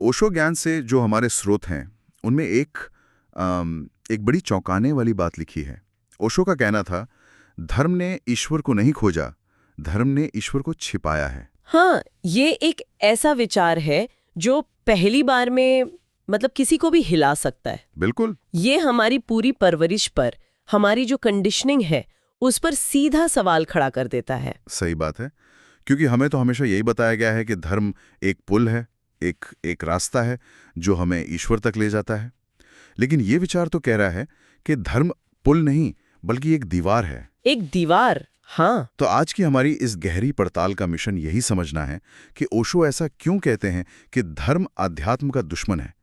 ओशो ज्ञान से जो हमारे स्रोत हैं उनमें एक बड़ी चौंकाने वाली बात लिखी है। ओशो का कहना था, धर्म ने ईश्वर को नहीं खोजा, धर्म ने ईश्वर को छिपाया है। हाँ, ये एक ऐसा विचार है जो पहली बार में मतलब किसी को भी हिला सकता है। बिल्कुल। ये हमारी पूरी परवरिश पर, हमारी जो कंडीशनिंग है उस पर सीधा सवाल खड़ा कर देता है। सही बात है, क्योंकि हमें तो हमेशा यही बताया गया है कि धर्म एक पुल है, एक रास्ता है जो हमें ईश्वर तक ले जाता है। लेकिन ये विचार तो कह रहा है कि धर्म पुल नहीं बल्कि एक दीवार है। एक दीवार, हाँ। तो आज की हमारी इस गहरी पड़ताल का मिशन यही समझना है कि ओशो ऐसा क्यों कहते हैं कि धर्म अध्यात्म का दुश्मन है।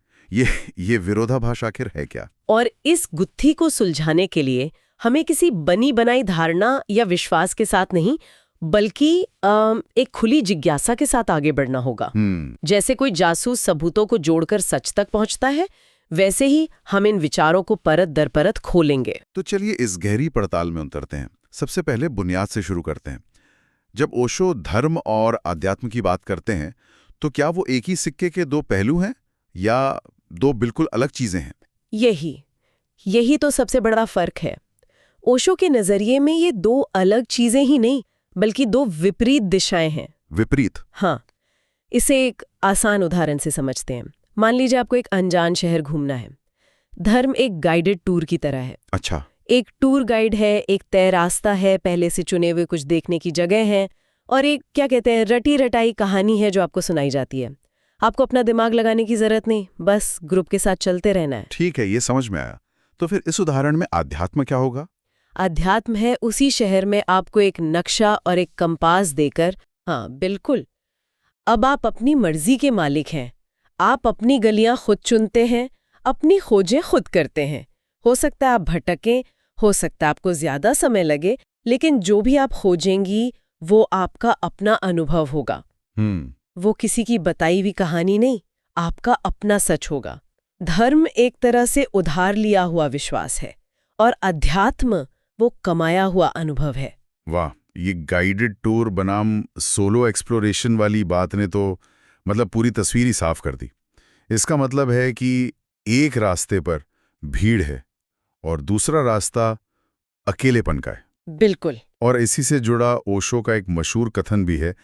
ये विरोधाभास आखिर है क्या? और इस गुत्थी को सुलझाने के लिए हमें किसी बनी बनाई धारणा या विश्वास के साथ नहीं, बल्कि एक खुली जिज्ञासा के साथ आगे बढ़ना होगा। जैसे कोई जासूस सबूतों को जोड़कर सच तक पहुंचता है, वैसे ही हम इन विचारों को परत दर परत खोलेंगे। तो चलिए इस गहरी पड़ताल में उतरते हैं। सबसे पहले बुनियाद से शुरू करते हैं। जब ओशो धर्म और अध्यात्म की बात करते हैं तो क्या वो एक ही सिक्के के दो पहलू हैं या दो बिल्कुल अलग चीजें हैं? यही तो सबसे बड़ा फर्क है। ओशो के नजरिए में ये दो अलग चीजें ही नहीं बल्कि दो विपरीत दिशाएं हैं। विपरीत? हाँ, इसे एक आसान उदाहरण से समझते हैं। मान लीजिए आपको एक अनजान शहर घूमना है। धर्म एक गाइडेड टूर की तरह है। अच्छा। एक टूर गाइड है, एक तय रास्ता है, पहले से चुने हुए कुछ देखने की जगह है, और एक क्या कहते हैं रटी रटाई कहानी है जो आपको सुनाई जाती है। आपको अपना दिमाग लगाने की जरूरत नहीं, बस ग्रुप के साथ चलते रहना है। ठीक है, ये समझ में आया। तो फिर इस उदाहरण में अध्यात्म क्या होगा? अध्यात्म है उसी शहर में आपको एक नक्शा और एक कंपास देकर, हाँ बिल्कुल, अब आप अपनी मर्जी के मालिक हैं। आप अपनी गलियां खुद चुनते हैं, अपनी खोजें खुद करते हैं। हो सकता है आप भटकें, हो सकता है आपको ज्यादा समय लगे, लेकिन जो भी आप खोजेंगी वो आपका अपना अनुभव होगा। वो किसी की बताई हुई कहानी नहीं, आपका अपना सच होगा। धर्म एक तरह से उधार लिया हुआ विश्वास है और अध्यात्म वो कमाया हुआ अनुभव है। वाह, ये गाइडेड टूर बनाम सोलो एक्सप्लोरेशन वाली बात ने तो मतलब पूरी तस्वीर ही साफ कर दी। इसका मतलब है कि एक रास्ते पर भीड़ है और दूसरा रास्ता अकेलेपन का है। बिल्कुल। और इसी से जुड़ा ओशो का एक मशहूर कथन भी है,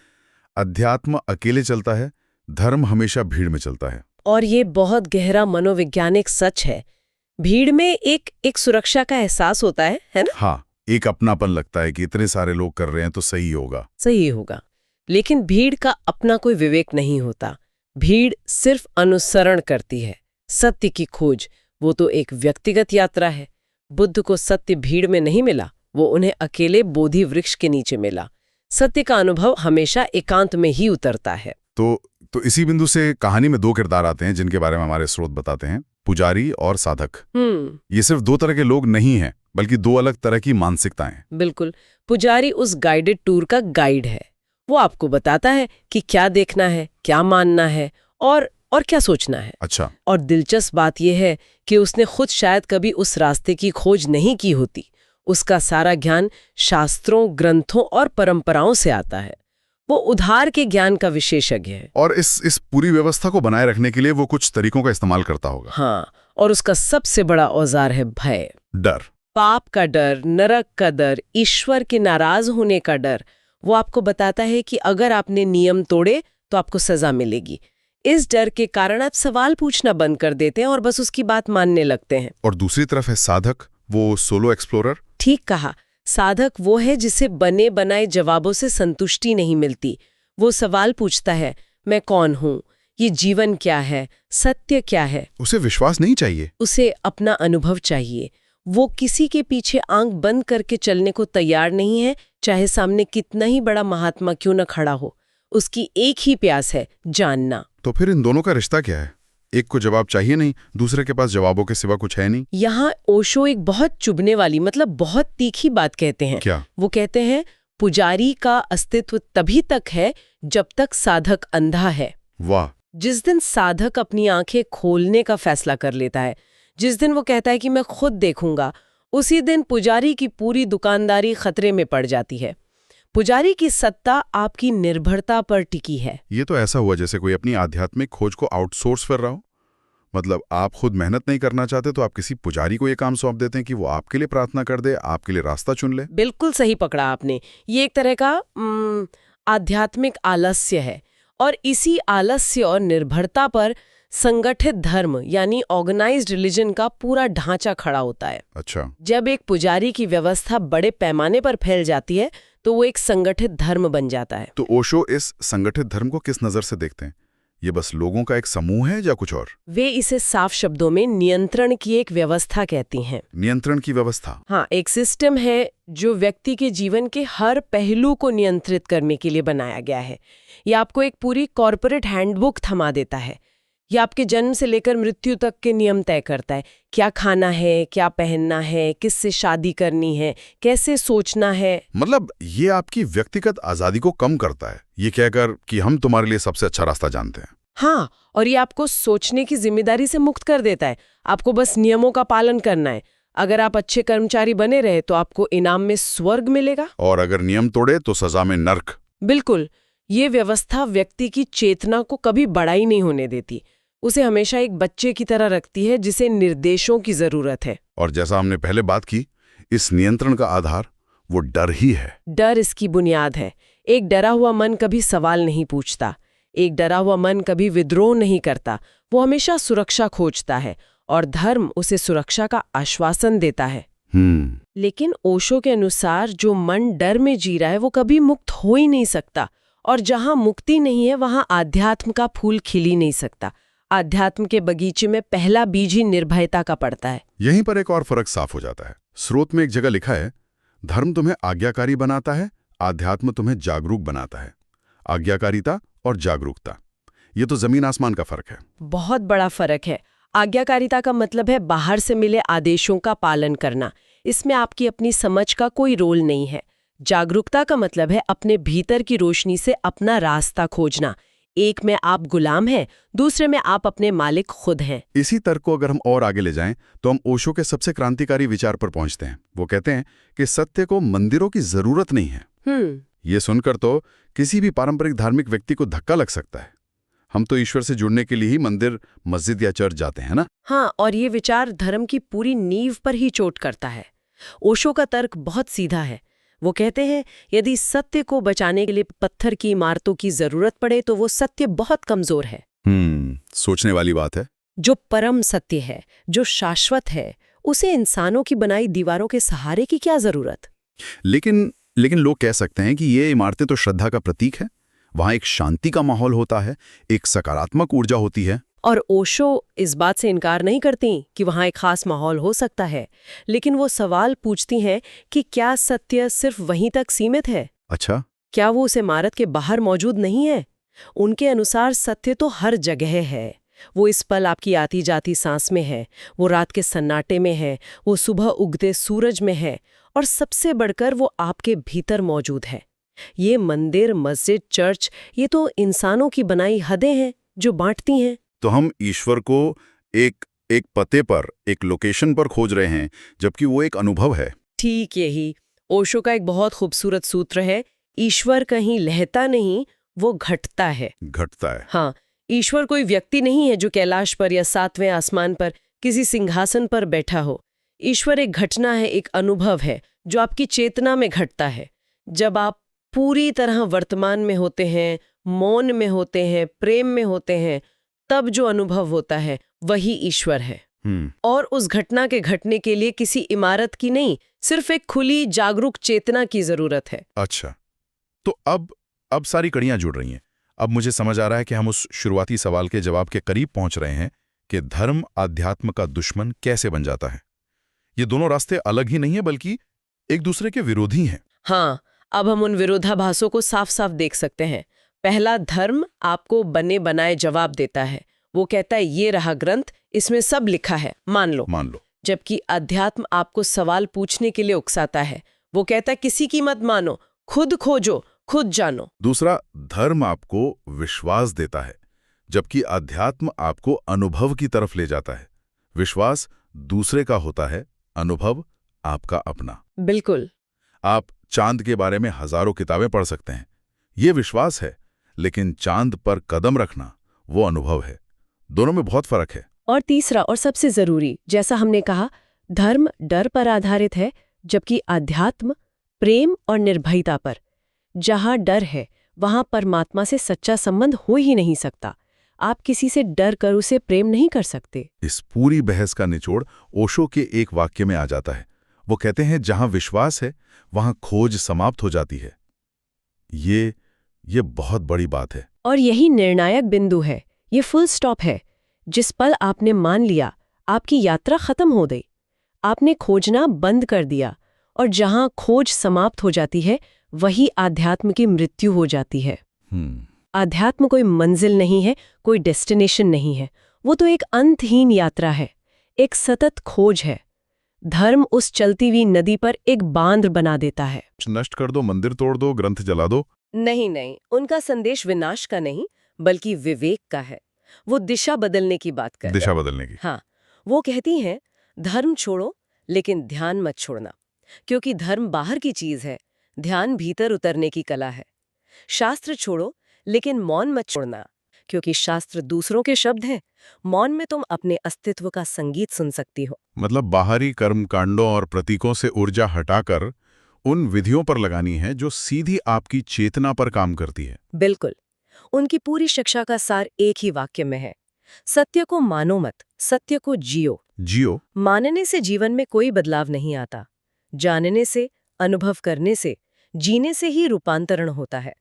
अध्यात्म अकेले चलता है, धर्म हमेशा भीड़ में चलता है। और ये बहुत गहरा मनोवैज्ञानिक सच है। भीड़ में एक सुरक्षा का एहसास होता है ना? हाँ, एक अपनापन लगता है कि इतने सारे लोग कर रहे हैं तो सही होगा। लेकिन भीड़ का अपना कोई विवेक नहीं होता। भीड़ सिर्फ अनुसरण करती है। सत्य की खोज वो तो एक व्यक्तिगत यात्रा है। बुद्ध को सत्य भीड़ में नहीं मिला, वो उन्हें अकेले बोधि वृक्ष के नीचे मिला। सत्य का अनुभव हमेशा एकांत में ही उतरता है। तो इसी बिंदु से कहानी में दो किरदार आते हैं जिनके बारे में हमारे स्रोत बताते हैं, पुजारी और साधक। ये सिर्फ दो तरह के लोग नहीं हैं, बल्कि दो अलग तरह की मानसिकताएं। बिल्कुल। पुजारी उस गाइडेड टूर का गाइड है। वो आपको बताता है कि क्या देखना है, क्या मानना है और क्या सोचना है। अच्छा। और दिलचस्प बात यह है कि उसने खुद शायद कभी उस रास्ते की खोज नहीं की होती। उसका सारा ज्ञान शास्त्रों, ग्रंथों और परंपराओं से आता है। वो उधार के ज्ञान का विशेषज्ञ है। और इस पूरी व्यवस्था को बनाए रखने के लिए वो कुछ तरीकों का इस्तेमाल करता होगा। हाँ, और उसका सबसे बड़ा औजार है भय, डर। पाप का डर, नरक का डर, ईश्वर के नाराज होने का डर। वो आपको बताता है कि अगर आपने नियम तोड़े तो आपको सजा मिलेगी। इस डर के कारण आप सवाल पूछना बंद कर देते हैं और बस उसकी बात मानने लगते हैं। और दूसरी तरफ है साधक, वो सोलो एक्सप्लोरर। ठीक कहा। साधक वो है जिसे बने बनाए जवाबों से संतुष्टि नहीं मिलती। वो सवाल पूछता है, मैं कौन हूँ, ये जीवन क्या है, सत्य क्या है। उसे विश्वास नहीं चाहिए, उसे अपना अनुभव चाहिए। वो किसी के पीछे आंख बंद करके चलने को तैयार नहीं है, चाहे सामने कितना ही बड़ा महात्मा क्यों न खड़ा हो। उसकी एक ही प्यास है, जानना। तो फिर इन दोनों का रिश्ता क्या है? एक को जवाब चाहिए नहीं, दूसरे के पास जवाबों के सिवा कुछ है नहीं। यहाँ ओशो एक बहुत चुभने वाली, मतलब बहुत तीखी बात कहते हैं। क्या? वो कहते हैं पुजारी का अस्तित्व तभी तक है जब तक साधक अंधा है। वाह। जिस दिन साधक अपनी आंखें खोलने का फैसला कर लेता है, जिस दिन वो कहता है कि मैं खुद देखूंगा, उसी दिन पुजारी की पूरी दुकानदारी खतरे में पड़ जाती है। पुजारी की सत्ता आपकी निर्भरता पर टिकी है। ये तो ऐसा हुआ जैसे कोई अपनी आध्यात्मिक खोज को आउटसोर्स कर रहा हो। मतलब आप खुद मेहनत नहीं करना चाहते तो आप किसी पुजारी को ये काम सौंप देते हैं कि वो आपके लिए प्रार्थना कर दे, आपके लिए रास्ता चुन ले। बिल्कुल सही पकड़ा आपने। ये एक तरह का आध्यात्मिक आलस्य है, और इसी आलस्य और निर्भरता पर संगठित धर्म यानी ऑर्गेनाइज्ड रिलीजन का पूरा ढांचा खड़ा होता है। अच्छा। जब एक पुजारी की व्यवस्था बड़े पैमाने पर फैल जाती है तो वो एक संगठित धर्म बन जाता है। तो ओशो इस संगठित धर्म को किस नजर से देखते हैं? ये बस लोगों का एक समूह है या कुछ और? वे इसे साफ शब्दों में नियंत्रण की एक व्यवस्था कहती हैं। नियंत्रण की व्यवस्था? हाँ, एक सिस्टम है जो व्यक्ति के जीवन के हर पहलू को नियंत्रित करने के लिए बनाया गया है। ये आपको एक पूरी कॉर्पोरेट हैंडबुक थमा देता है। ये आपके जन्म से लेकर मृत्यु तक के नियम तय करता है। क्या खाना है, क्या पहनना है, किससे शादी करनी है, कैसे सोचना है। मतलब ये आपकी व्यक्तिगत आजादी को कम करता है, ये कहकर कि हम तुम्हारे लिए सबसे अच्छा रास्ता जानते हैं। हाँ, और ये आपको सोचने की जिम्मेदारी से मुक्त कर देता है। आपको बस नियमों का पालन करना है। अगर आप अच्छे कर्मचारी बने रहे तो आपको इनाम में स्वर्ग मिलेगा, और अगर नियम तोड़े तो सजा में नर्क। बिल्कुल। ये व्यवस्था व्यक्ति की चेतना को कभी बड़ा ही नहीं होने देती। उसे हमेशा एक बच्चे की तरह रखती है जिसे निर्देशों की जरूरत है। और जैसा हमने पहले बात की, इस नियंत्रण का आधार वो डर ही है। डर इसकी बुनियाद है। एक डरा हुआ मन कभी सवाल नहीं पूछता। एक डरा हुआ मन कभी विद्रोह नहीं करता। वो हमेशा सुरक्षा खोजता है, और धर्म उसे सुरक्षा का आश्वासन देता है। लेकिन ओशो के अनुसार जो मन डर में जी रहा है वो कभी मुक्त हो ही नहीं सकता। और जहां मुक्ति नहीं है वहां आध्यात्म का फूल खिल ही नहीं सकता। आध्यात्म के बगीचे में पहला बीज ही निर्भयता का पड़ता है। यहीं पर एक और फर्क साफ हो जाता है। स्रोत में एक जगह लिखा है, धर्म तुम्हें आज्ञाकारी बनाता है, आध्यात्म तुम्हें जागरूक बनाता है। आज्ञाकारिता और जागरूकता, ये तो जमीन आसमान का फर्क है। बहुत बड़ा फर्क है। आज्ञाकारिता का मतलब है बाहर से मिले आदेशों का पालन करना। इसमें आपकी अपनी समझ का कोई रोल नहीं है। जागरूकता का मतलब है अपने भीतर की रोशनी से अपना रास्ता खोजना। एक में आप गुलाम हैं, दूसरे में आप अपने मालिक खुद हैं। इसी तर्क को अगर हम और आगे ले जाएं तो हम ओशो के सबसे क्रांतिकारी विचार पर पहुंचते हैं। वो कहते हैं कि सत्य को मंदिरों की जरूरत नहीं है। ये सुनकर तो किसी भी पारंपरिक धार्मिक व्यक्ति को धक्का लग सकता है। हम तो ईश्वर से जुड़ने के लिए ही मंदिर, मस्जिद या चर्च जाते हैं ना। हाँ, और ये विचार धर्म की पूरी नींव पर ही चोट करता है। ओशो का तर्क बहुत सीधा है। वो कहते हैं यदि सत्य को बचाने के लिए पत्थर की इमारतों की जरूरत पड़े तो वो सत्य बहुत कमजोर है। सोचने वाली बात है। जो परम सत्य है, जो शाश्वत है, उसे इंसानों की बनाई दीवारों के सहारे की क्या जरूरत। लेकिन लोग कह सकते हैं कि ये इमारतें तो श्रद्धा का प्रतीक है। वहां एक शांति का माहौल होता है, एक सकारात्मक ऊर्जा होती है। और ओशो इस बात से इनकार नहीं करती कि वहाँ एक खास माहौल हो सकता है, लेकिन वो सवाल पूछती हैं कि क्या सत्य सिर्फ वहीं तक सीमित है? अच्छा, क्या वो उस इमारत के बाहर मौजूद नहीं है? उनके अनुसार सत्य तो हर जगह है। वो इस पल आपकी आती जाती सांस में है, वो रात के सन्नाटे में है, वो सुबह उगते सूरज में है, और सबसे बढ़कर वो आपके भीतर मौजूद है। ये मंदिर, मस्जिद, चर्च, ये तो इंसानों की बनाई हदें हैं जो बांटती हैं। तो हम ईश्वर को एक पते पर, एक लोकेशन पर खोज रहे हैं, जबकि वो एक अनुभव है। ठीक यही ओशो का एक बहुत खूबसूरत सूत्र है, ईश्वर कहीं लहता नहीं, वो घटता है। घटता है। हाँ, ईश्वर कोई व्यक्ति नहीं है जो कैलाश पर या 7वें आसमान पर किसी सिंहासन पर बैठा हो। ईश्वर एक घटना है, एक अनुभव है जो आपकी चेतना में घटता है। जब आप पूरी तरह वर्तमान में होते हैं, मौन में होते हैं, प्रेम में होते हैं, तब जो अनुभव होता है वही ईश्वर है। और उस घटना के घटने के लिए किसी इमारत की नहीं, सिर्फ एक खुली जागरूक चेतना की जरूरत है। अच्छा, तो अब सारी कड़ियां जुड़ रही हैं। अब मुझे समझ आ रहा है कि हम उस शुरुआती सवाल के जवाब के करीब पहुंच रहे हैं कि धर्म आध्यात्म का दुश्मन कैसे बन जाता है। ये दोनों रास्ते अलग ही नहीं है, बल्कि एक दूसरे के विरोधी हैं। हाँ, अब हम उन विरोधाभासों को साफ साफ देख सकते हैं। पहला, धर्म आपको बने बनाए जवाब देता है। वो कहता है ये रहा ग्रंथ, इसमें सब लिखा है, मान लो। जबकि अध्यात्म आपको सवाल पूछने के लिए उकसाता है। वो कहता है किसी की मत मानो, खुद खोजो, खुद जानो। दूसरा, धर्म आपको विश्वास देता है, जबकि अध्यात्म आपको अनुभव की तरफ ले जाता है। विश्वास दूसरे का होता है, अनुभव आपका अपना। बिल्कुल। आप चांद के बारे में हजारों किताबें पढ़ सकते हैं, ये विश्वास है, लेकिन चांद पर कदम रखना वो अनुभव है। दोनों में बहुत फर्क है। और तीसरा और सबसे जरूरी, जैसा हमने कहा, धर्म डर पर आधारित है, जबकि आध्यात्म प्रेम और निर्भयता पर। जहां डर है वहां परमात्मा से सच्चा संबंध हो ही नहीं सकता। आप किसी से डर कर उसे प्रेम नहीं कर सकते। इस पूरी बहस का निचोड़ ओशो के एक वाक्य में आ जाता है। वो कहते हैं, जहां विश्वास है वहां खोज समाप्त हो जाती है। ये बहुत बड़ी बात है। और यही निर्णायक बिंदु है, ये फुल स्टॉप है। जिस पल आपने मान लिया, आपकी यात्रा खत्म हो गई। आपने खोजना बंद कर दिया, और जहां खोज समाप्त हो जाती है वही आध्यात्म की मृत्यु हो जाती है। आध्यात्म कोई मंजिल नहीं है, कोई डेस्टिनेशन नहीं है, वो तो एक अंतहीन यात्रा है, एक सतत खोज है। धर्म उस चलती हुई नदी पर एक बांध बना देता है। नष्ट कर दो, मंदिर तोड़ दो, ग्रंथ जला दो। नहीं, उनका संदेश विनाश का नहीं, बल्कि विवेक का है। वो दिशा बदलने की बात करते हैं। दिशा बदलने की। हाँ, वो कहती हैं, धर्म छोड़ो लेकिन ध्यान मत छोड़ना, क्योंकि धर्म बाहर की चीज है, ध्यान भीतर उतरने की कला है। शास्त्र छोड़ो लेकिन मौन मत छोड़ना, क्योंकि शास्त्र दूसरों के शब्द हैं, मौन में तुम अपने अस्तित्व का संगीत सुन सकती हो। मतलब बाहरी कर्मकांडों और प्रतीकों से ऊर्जा हटाकर उन विधियों पर लगानी है जो सीधी आपकी चेतना पर काम करती है। बिल्कुल। उनकी पूरी शिक्षा का सार एक ही वाक्य में है, सत्य को मानो मत, सत्य को जियो। मानने से जीवन में कोई बदलाव नहीं आता, जानने से, अनुभव करने से, जीने से ही रूपांतरण होता है।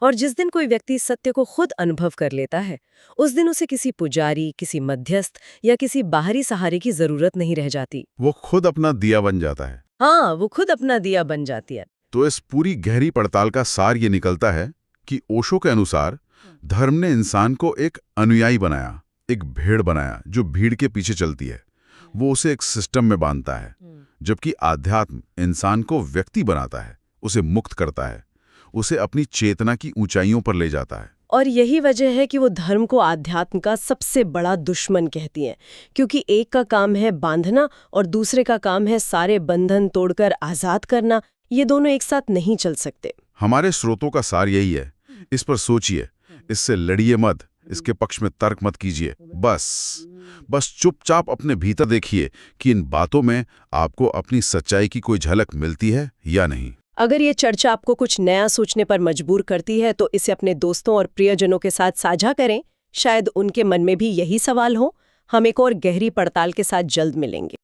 और जिस दिन कोई व्यक्ति सत्य को खुद अनुभव कर लेता है, उस दिन उसे किसी पुजारी, किसी मध्यस्थ या किसी बाहरी सहारे की जरूरत नहीं रह जाती। वो खुद अपना दिया बन जाता है। हाँ, वो खुद अपना दिया बन जाती है। तो इस पूरी गहरी पड़ताल का सार ये निकलता है कि ओशो के अनुसार धर्म ने इंसान को एक अनुयायी बनाया, एक भेड़ बनाया जो भीड़ के पीछे चलती है। वो उसे एक सिस्टम में बांधता है, जबकि आध्यात्म इंसान को व्यक्ति बनाता है, उसे मुक्त करता है, उसे अपनी चेतना की ऊंचाइयों पर ले जाता है। और यही वजह है कि वो धर्म को आध्यात्म का सबसे बड़ा दुश्मन कहती हैं, क्योंकि एक का काम है बांधना और दूसरे का काम है सारे बंधन तोड़कर आजाद करना। ये दोनों एक साथ नहीं चल सकते। हमारे स्रोतों का सार यही है, इस पर सोचिए, इससे लड़िए मत, इसके पक्ष में तर्क मत कीजिए। बस चुपचाप अपने भीतर देखिए कि इन बातों में आपको अपनी सच्चाई की कोई झलक मिलती है या नहीं। अगर ये चर्चा आपको कुछ नया सोचने पर मजबूर करती है तो इसे अपने दोस्तों और प्रियजनों के साथ साझा करें। शायद उनके मन में भी यही सवाल हो। हम एक और गहरी पड़ताल के साथ जल्द मिलेंगे।